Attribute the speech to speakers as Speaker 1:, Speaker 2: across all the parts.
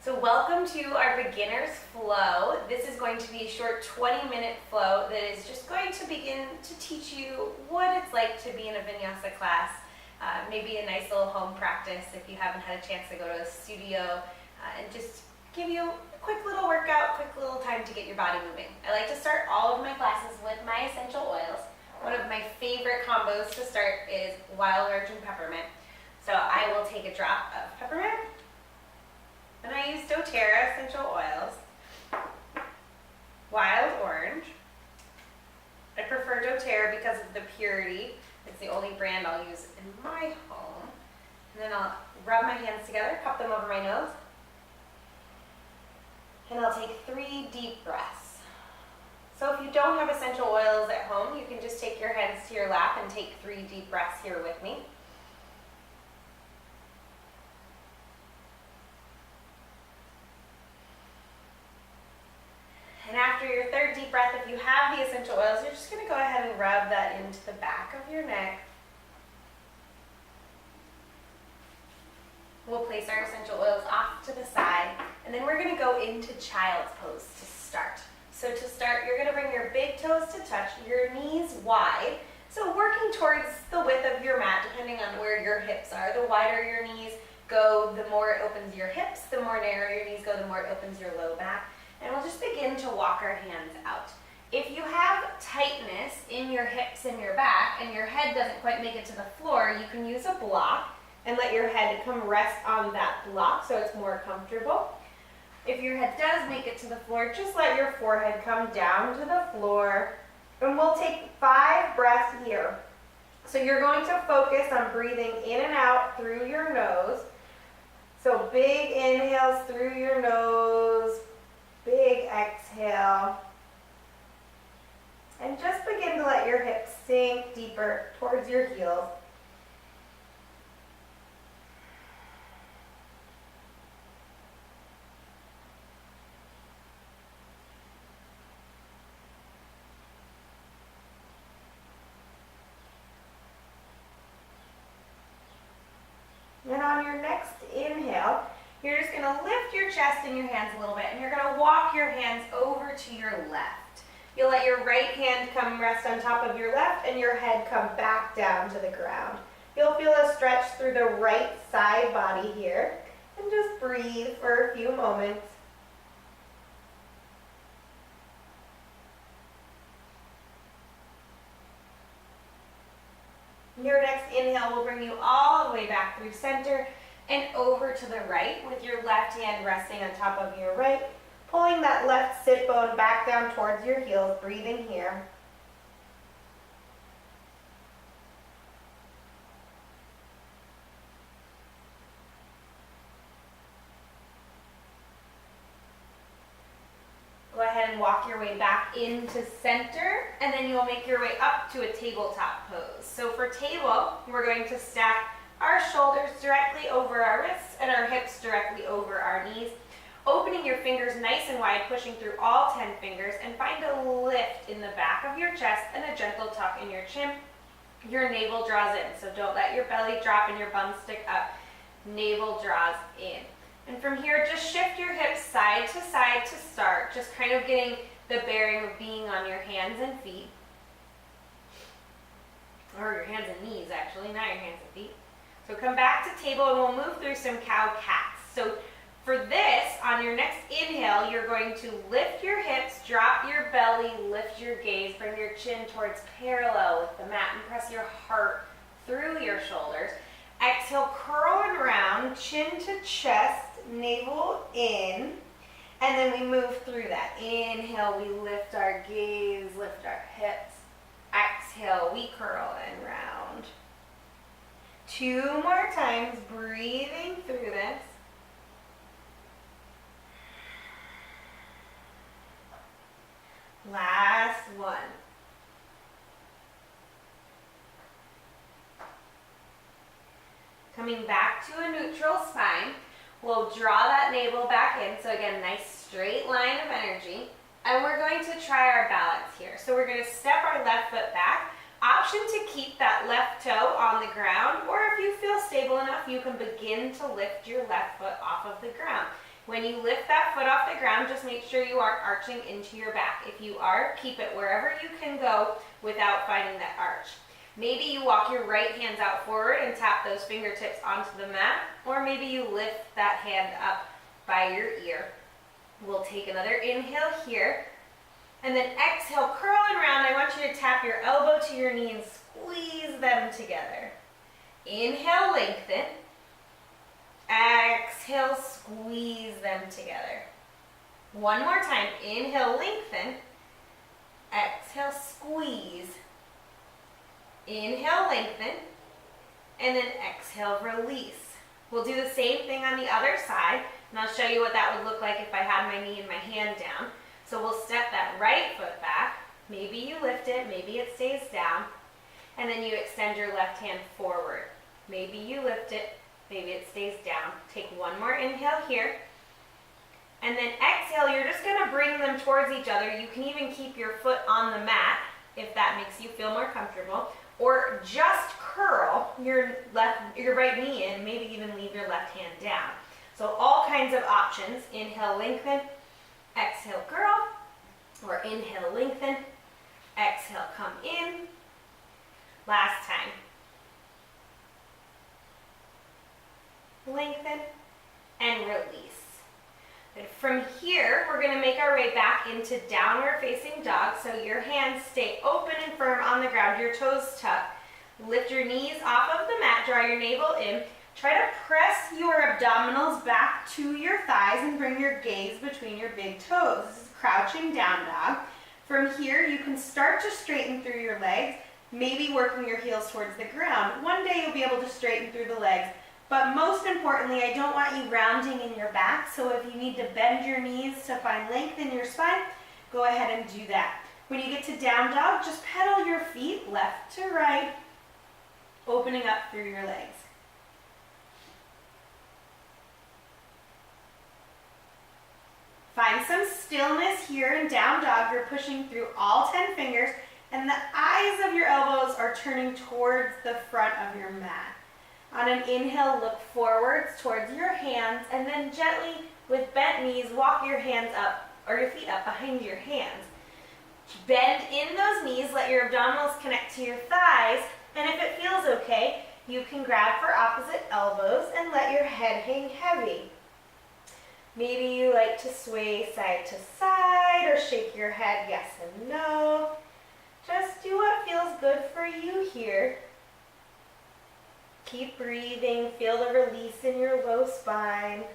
Speaker 1: So welcome to our beginner's flow. This is going to be a short 20-minute flow that is just going to begin to teach you what it's like to be in a vinyasa class. Maybe a nice little home practice if you haven't had a chance to go to a studio, and just give you a quick little workout, quick little time to get your body moving. I like to start all of my classes with my essential oils. One of my favorite combos to start is wild orange and peppermint. So I will take a drop of peppermint, and I use doTERRA essential oils, wild orange. I prefer doTERRA because of the purity. It's the only brand I'll use in my home. And then I'll rub my hands together, cup them over my nose, and I'll take 3 deep breaths. So if you don't have essential oils at home, you can just take your hands to your lap and take 3 deep breaths here with me. And after your 3rd deep breath, if you have the essential oils, you're just going to go ahead and rub that into the back of your neck. We'll place our essential oils off to the side, and then we're going to go into child's pose to start. So to start, you're going to bring your big toes to touch, your knees wide. So working towards the width of your mat, depending on where your hips are. The wider your knees go, the more it opens your hips. The more narrow your knees go, the more it opens your low back. And we'll just begin to walk our hands out. If you have tightness in your hips and your back, and your head doesn't quite make it to the floor, you can use a block and let your head come rest on that block so it's more comfortable. If your head does make it to the floor, just let your forehead come down to the floor. And we'll take 5 breaths here. So you're going to focus on breathing in and out through your nose. So big inhales through your nose. Big exhale, and just begin to let your hips sink deeper towards your heels. And on your next inhale, you're just going to lift your chest and your hands a little bit, and you're going to walk your hands over to your left. You'll let your right hand come rest on top of your left, and your head come back down to the ground. You'll feel a stretch through the right side body here, and just breathe for a few moments. Your next inhale will bring you all the way back through center and over to the right with your left hand resting on top of your right, pulling that left sit bone back down towards your heels, breathing here. Go ahead and walk your way back into center, and then you'll make your way up to a tabletop pose. So for table, we're going to stack our shoulders directly over our wrists and our hips directly over our knees. Opening your fingers nice and wide, pushing through all 10 fingers, and find a lift in the back of your chest and a gentle tuck in your chin. Your navel draws in, so don't let your belly drop and your bum stick up. Navel draws in. And from here, just shift your hips side to start, just kind of getting the bearing of being on your hands and feet. Or your hands and knees, actually, not your hands and feet. So come back to table, and we'll move through some cow-cats. So for this, on your next inhale, you're going to lift your hips, drop your belly, lift your gaze, bring your chin towards parallel with the mat, and press your heart through your shoulders. Exhale, curl and round, chin to chest, navel in, and then we move through that. Inhale, we lift our gaze, lift our hips. Exhale, we curl and round. 2 more times, breathing through this. Last one. Coming back to a neutral spine, we'll draw that navel back in. So again, nice straight line of energy. And we're going to try our balance here. So we're going to step our left foot back. Option to keep that left toe on the ground, or if you feel stable enough, you can begin to lift your left foot off of the ground. When you lift that foot off the ground, just make sure you aren't arching into your back. If you are, keep it wherever you can go without finding that arch. Maybe you walk your right hands out forward and tap those fingertips onto the mat, or maybe you lift that hand up by your ear. We'll take another inhale here, and then exhale, curl and round. I want you to tap your elbow to your knee and squeeze them together. Inhale, lengthen. Exhale, squeeze them together. One more time. Inhale, lengthen. Exhale, squeeze. Inhale, lengthen. And then exhale, release. We'll do the same thing on the other side, and I'll show you what that would look like if I had my knee and my hand down. So we'll step that right foot back. Maybe you lift it, maybe it stays down. And then you extend your left hand forward. Maybe you lift it, maybe it stays down. Take one more inhale here. And then exhale, you're just gonna bring them towards each other. You can even keep your foot on the mat if that makes you feel more comfortable. Or just curl your right knee in, maybe even leave your left hand down. So all kinds of options. Inhale, lengthen. Exhale, curl. Or inhale, lengthen. Exhale, come in. Last time. Lengthen and release. And from here, we're going to make our way back into downward facing dog. So your hands stay open and firm on the ground, your toes tucked. Lift your knees off of the mat, draw your navel in. Try to press your abdominals back to your thighs and bring your gaze between your big toes. This is crouching down dog. From here, you can start to straighten through your legs, maybe working your heels towards the ground. One day you'll be able to straighten through the legs. But most importantly, I don't want you rounding in your back, so if you need to bend your knees to find length in your spine, go ahead and do that. When you get to down dog, just pedal your feet left to right, opening up through your legs. Find some stillness here in down dog. You're pushing through all 10 fingers, and the eyes of your elbows are turning towards the front of your mat. On an inhale, look forwards towards your hands, and then gently, with bent knees, walk your hands up, or your feet up behind your hands. Bend in those knees, let your abdominals connect to your thighs, and if it feels okay, you can grab for opposite elbows and let your head hang heavy. Maybe you like to sway side to side, or shake your head yes and no. Just do what feels good for you here. Keep breathing, feel the release in your low spine.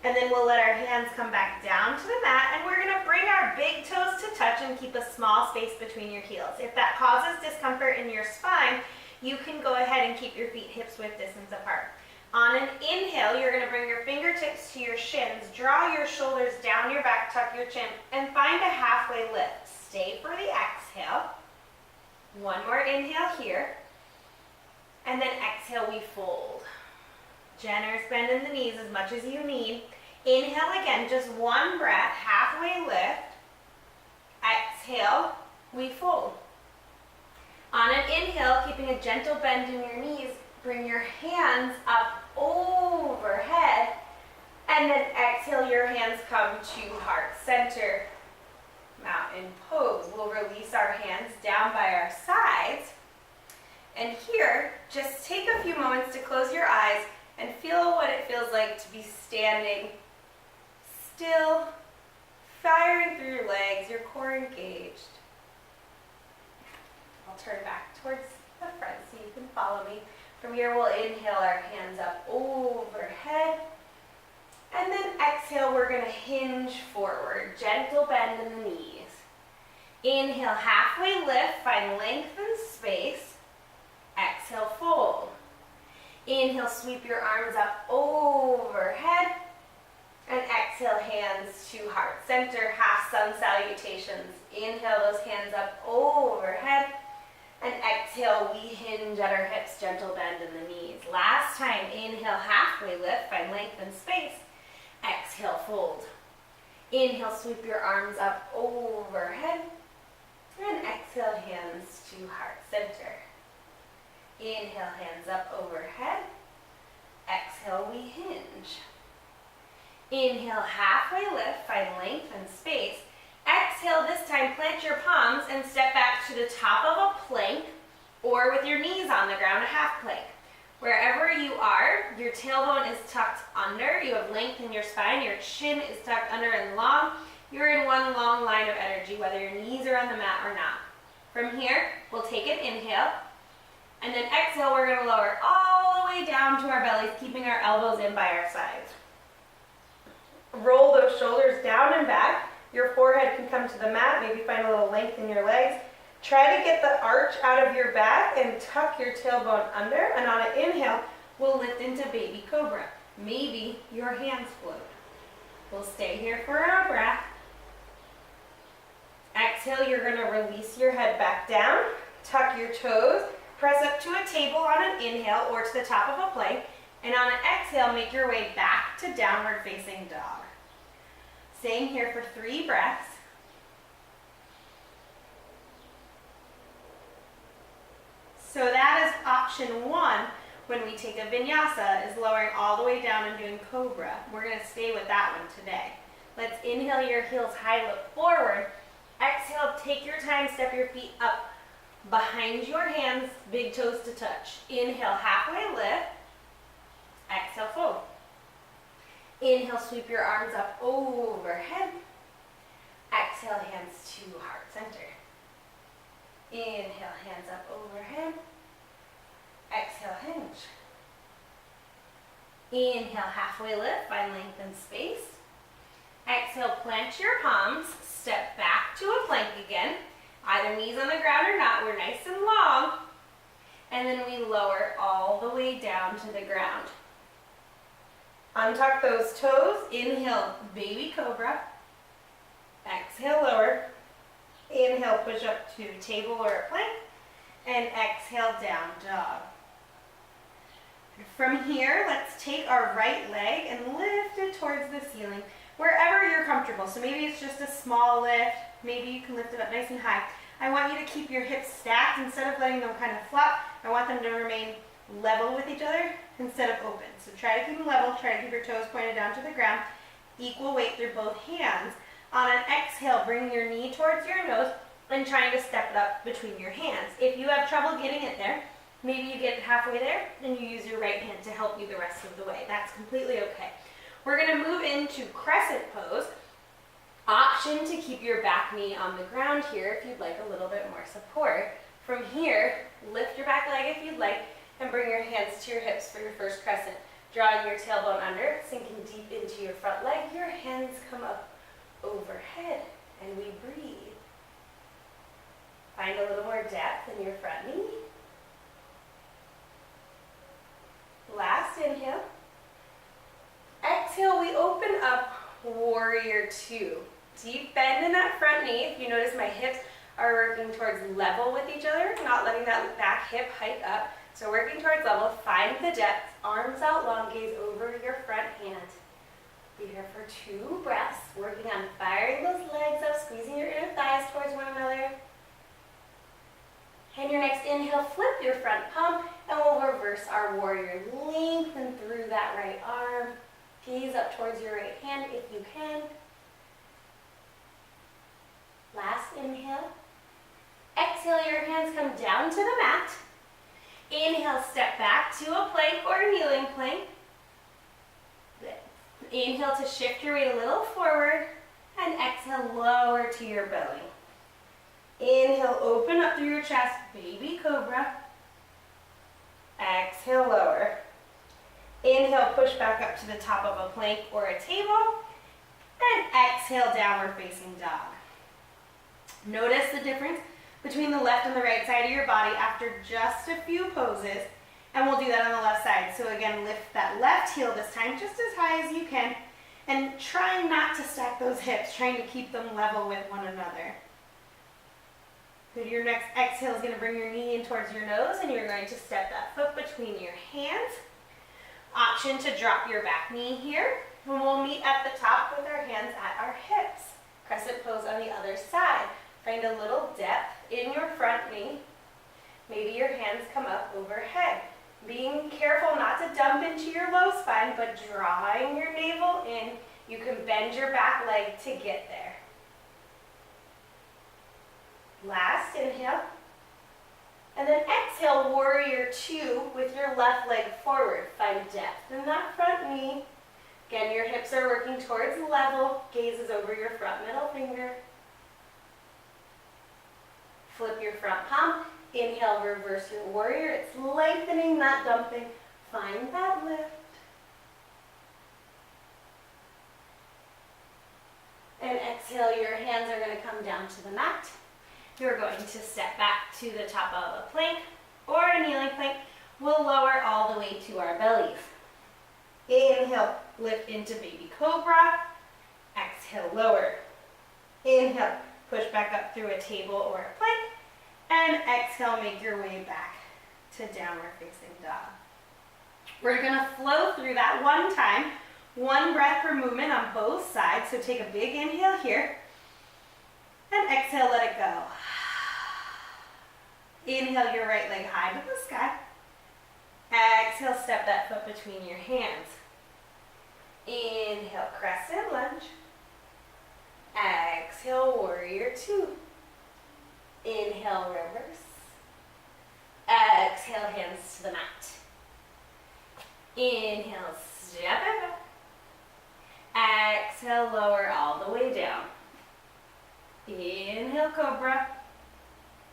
Speaker 1: And then we'll let our hands come back down to the mat, and we're gonna bring our big toes to touch and keep a small space between your heels. If that causes discomfort in your spine, you can go ahead and keep your feet hips width distance apart. On an inhale, you're gonna bring your fingertips to your shins, draw your shoulders down your back, tuck your chin, and find a halfway lift. Stay for the exhale. One more inhale here. And then exhale, we fold. Generous bend in the knees as much as you need. Inhale again, just one breath, halfway lift. Exhale, we fold. On an inhale, keeping a gentle bend in your knees, bring your hands up overhead. And then exhale, your hands come to heart center. Mountain pose. We'll release our hands down by our sides. And here, just take a few moments to close your eyes and feel what it feels like to be standing still, firing through your legs, your core engaged. I'll turn back towards the front so you can follow me. From here, we'll inhale our hands up overhead. And then exhale, we're going to hinge forward. Gentle bend in the knees. Inhale, halfway lift, find length and space. Exhale, fold. Inhale, sweep your arms up overhead. And exhale, hands to heart center, half Sun Salutations. Inhale those hands up overhead. And exhale, we hinge at our hips, gentle bend in the knees. Last time, inhale, halfway lift, find length and space. Exhale, fold. Inhale, sweep your arms up overhead. And exhale, hands to heart center. Inhale, hands up overhead. Exhale, we hinge. Inhale, halfway lift, find length and space. Exhale, this time plant your palms and step back to the top of a plank or with your knees on the ground, a half plank. Wherever you are, your tailbone is tucked under, you have length in your spine, your chin is tucked under and long. You're in one long line of energy, whether your knees are on the mat or not. From here, we'll take an inhale, and then exhale, we're gonna lower all the way down to our bellies, keeping our elbows in by our sides. Roll those shoulders down and back. Your forehead can come to the mat, maybe find a little length in your legs. Try to get the arch out of your back and tuck your tailbone under, and on an inhale, we'll lift into baby cobra. Maybe your hands float. We'll stay here for our breath. Exhale, you're gonna release your head back down, tuck your toes, press up to a table on an inhale or to the top of a plank, and on an exhale, make your way back to downward facing dog. Staying here for 3 breaths. So that is option 1 when we take a vinyasa, is lowering all the way down and doing cobra. We're gonna stay with that one today. Let's inhale your heels high, look forward. Exhale, take your time, step your feet up behind your hands, big toes to touch. Inhale, halfway lift. Exhale, fold. Inhale, sweep your arms up overhead. Exhale, hands to heart center. Inhale, hands up overhead. Exhale, hinge. Inhale, halfway lift, find length and space. Exhale, plant your palms, step back to a plank again. Either knees on the ground or not, we're nice and long. And then we lower all the way down to the ground. Untuck those toes, inhale, baby cobra. Exhale, lower. Inhale, push up to table or a plank. And exhale, down dog. From here, let's take our right leg and lift it towards the ceiling, wherever you're comfortable. So maybe it's just a small lift. Maybe you can lift it up nice and high. I want you to keep your hips stacked instead of letting them kind of flop. I want them to remain level with each other instead of open. So try to keep them level. Try to keep your toes pointed down to the ground. Equal weight through both hands. On an exhale, bring your knee towards your nose and trying to step it up between your hands. If you have trouble getting it there, maybe you get it halfway there and you use your right hand to help you the rest of the way. That's completely okay. We're going to move into Crescent Pose. Option to keep your back knee on the ground here if you'd like a little bit more support. From here, lift your back leg if you'd like and bring your hands to your hips for your first crescent. Drawing your tailbone under, sinking deep into your front leg. Your hands come up overhead and we breathe. Find a little more depth in your front knee. Last inhale. Exhale, we open up Warrior 2. Deep bend in that front knee. If you notice, my hips are working towards level with each other, not letting that back hip hike up. So working towards level, find the depth, arms out long, gaze over your front hand. Be here for 2 breaths, working on firing those legs up, squeezing your inner thighs towards one another. And your next inhale, flip your front palm, and we'll reverse our warrior. Lengthen through that right arm. Gaze up towards your right hand if you can. Last inhale. Exhale, your hands come down to the mat. Inhale, step back to a plank or a kneeling plank. Inhale to shift your weight a little forward, and exhale, lower to your belly. Inhale, open up through your chest, baby cobra. Exhale, lower. Inhale, push back up to the top of a plank or a table. And exhale, downward facing dog. Notice the difference between the left and the right side of your body after just a few poses. And we'll do that on the left side. So again, lift that left heel this time just as high as you can. And try not to stack those hips, trying to keep them level with one another. Good. Your next exhale is going to bring your knee in towards your nose, and you're going to step that foot between your hands. Option to drop your back knee here. And we'll meet at the top with our hands at our hips. Crescent pose on the other side. Find a little depth in your front knee. Maybe your hands come up overhead. Being careful not to dump into your low spine, but drawing your navel in. You can bend your back leg to get there. Last inhale. And then exhale, warrior two with your left leg forward. Find depth in that front knee. Again, your hips are working towards level. Gaze is over your front middle finger. Flip your front palm. Inhale, reverse your warrior. It's lengthening, not dumping. Find that lift. And exhale, your hands are going to come down to the mat. You're going to step back to the top of a plank or a kneeling plank. We'll lower all the way to our bellies. Inhale, lift into baby cobra. Exhale, lower. Inhale, push back up through a table or a plank. And exhale, make your way back to downward facing dog. We're going to flow through that one time. One breath per movement on both sides. So take a big inhale here. And exhale, let it go. Inhale your right leg high to the sky. Exhale, step that foot between your hands. Inhale, crescent lunge. Exhale, warrior two. Inhale, reverse. Exhale, hands to the mat. Inhale, step it up. Exhale, lower all the way down. Inhale, cobra.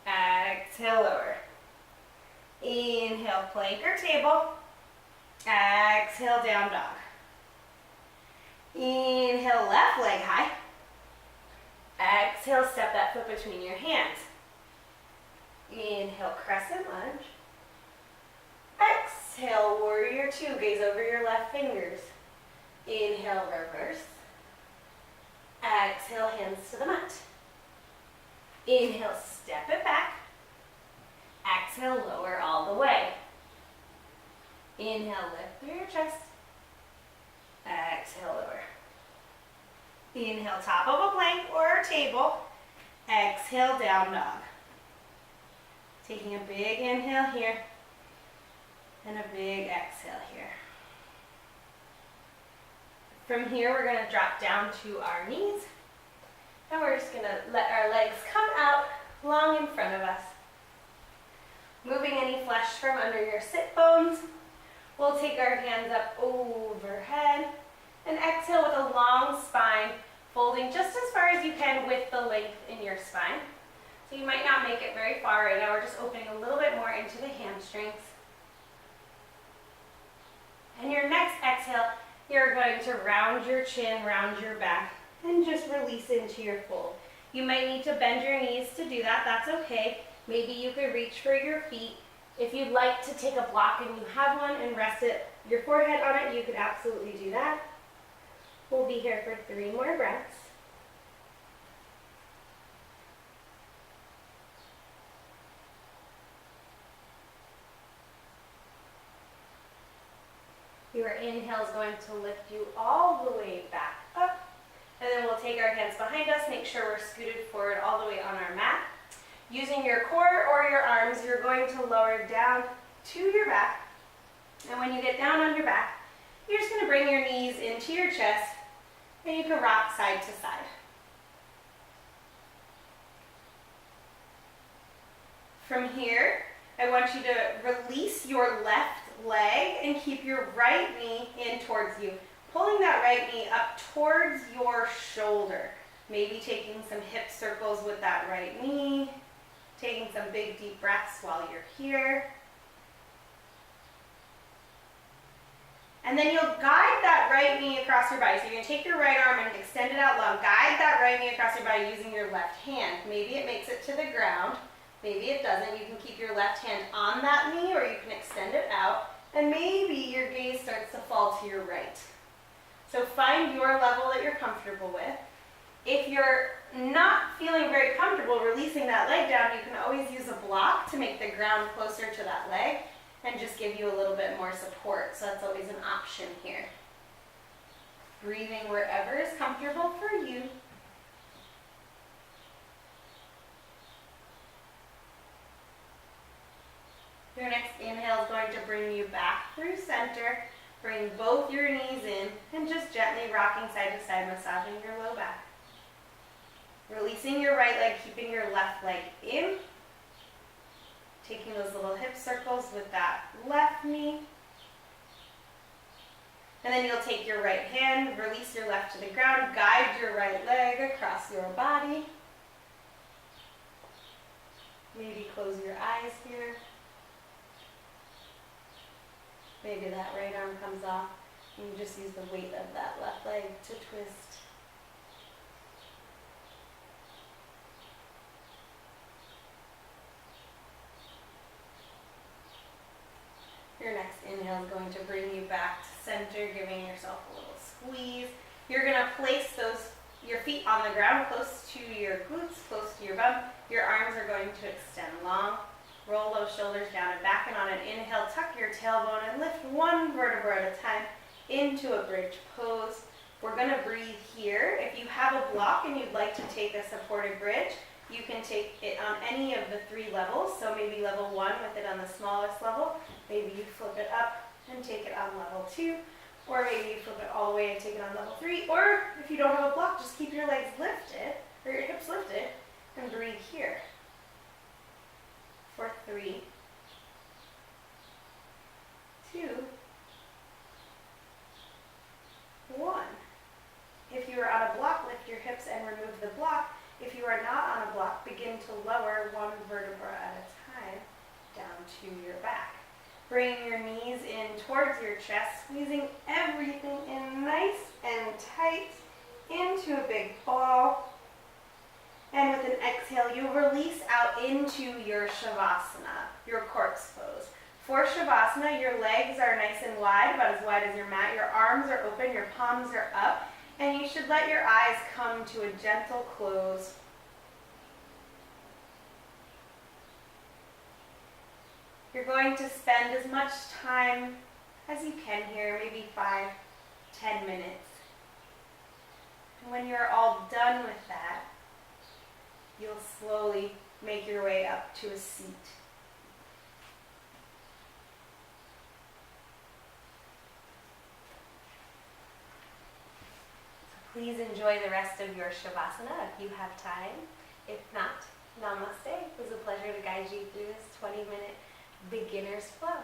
Speaker 1: Exhale, lower. Inhale, plank or table. Exhale, down dog. Inhale, left leg high. Exhale, step that foot between your hands. Inhale, crescent lunge. Exhale, warrior two. Gaze over your left fingers. Inhale, reverse. Exhale, hands to the mat. Inhale, step it back. Exhale, lower all the way. Inhale, lift through your chest. Exhale, lower. Inhale, top of a plank or a table. Exhale, down dog. Taking a big inhale here and a big exhale here. From here, we're going to drop down to our knees. And we're just going to let our legs come out long in front of us. Moving any flesh from under your sit bones. We'll take our hands up overhead and exhale with a long spine, folding just as far as you can with the length in your spine. So you might not make it very far right now. We're just opening a little bit more into the hamstrings. And your next exhale, you're going to round your chin, round your back, and just release into your fold. You might need to bend your knees to do that. That's okay. Maybe you could reach for your feet. If you'd like to take a block and you have one and rest your forehead on it, you could absolutely do that. We'll be here for 3 more breaths. Your inhale is going to lift you all the way back up. And then we'll take our hands behind us, make sure we're scooted forward all the way on our mat. Using your core or your arms, you're going to lower down to your back. And when you get down on your back, you're just going to bring your knees into your chest, and you can rock side to side. From here, I want you to release your left leg and keep your right knee in towards you. Pulling that right knee up towards your shoulder. Maybe taking some hip circles with that right knee. Taking some big deep breaths while you're here. And then you'll guide that right knee across your body. So you're going to take your right arm and extend it out long. Guide that right knee across your body using your left hand. Maybe it makes it to the ground. Maybe it doesn't. You can keep your left hand on that knee or you can extend it out. And maybe your gaze starts to fall to your right. So find your level that you're comfortable with. If you're not feeling very comfortable releasing that leg down, you can always use a block to make the ground closer to that leg and just give you a little bit more support. So that's always an option here. Breathing wherever is comfortable for you. Your next inhale is going to bring you back through center. Bring both your knees in and just gently rocking side to side, massaging your low back. Releasing your right leg, keeping your left leg in. Taking those little hip circles with that left knee. And then you'll take your right hand, release your left to the ground, guide your right leg across your body. Maybe close your eyes here. Maybe that right arm comes off and you just use the weight of that left leg to twist. Your next inhale is going to bring you back to center, giving yourself a little squeeze. You're going to place your feet on the ground, close to your glutes, close to your bum. Your arms are going to extend long. Roll those shoulders down and back, and on an inhale, tuck your tailbone and lift one vertebra at a time into a bridge pose. We're going to breathe here. If you have a block and you'd like to take a supported bridge, you can take it on any of the 3 levels. So maybe level 1 with it on the smallest level. Maybe you flip it up and take it on level 2. Or maybe you flip it all the way and take it on level 3. Or if you don't have a block, just keep your legs lifted, or your hips lifted, and breathe here. For 3, 2, 1. If you are on a block, lift your hips and remove the block. If you are not on a block, begin to lower one vertebra at a time down to your back. Bring your knees in towards your chest, squeezing everything in nice and tight into a big ball. And with an exhale, you release out into your Shavasana, your corpse pose. For Shavasana, your legs are nice and wide, about as wide as your mat. Your arms are open, your palms are up, and you should let your eyes come to a gentle close. You're going to spend as much time as you can here, maybe 5-10 minutes. And when you're all done with that, you'll slowly make your way up to a seat. So please enjoy the rest of your Shavasana if you have time. If not, namaste. It was a pleasure to guide you through this 20-minute beginner's flow.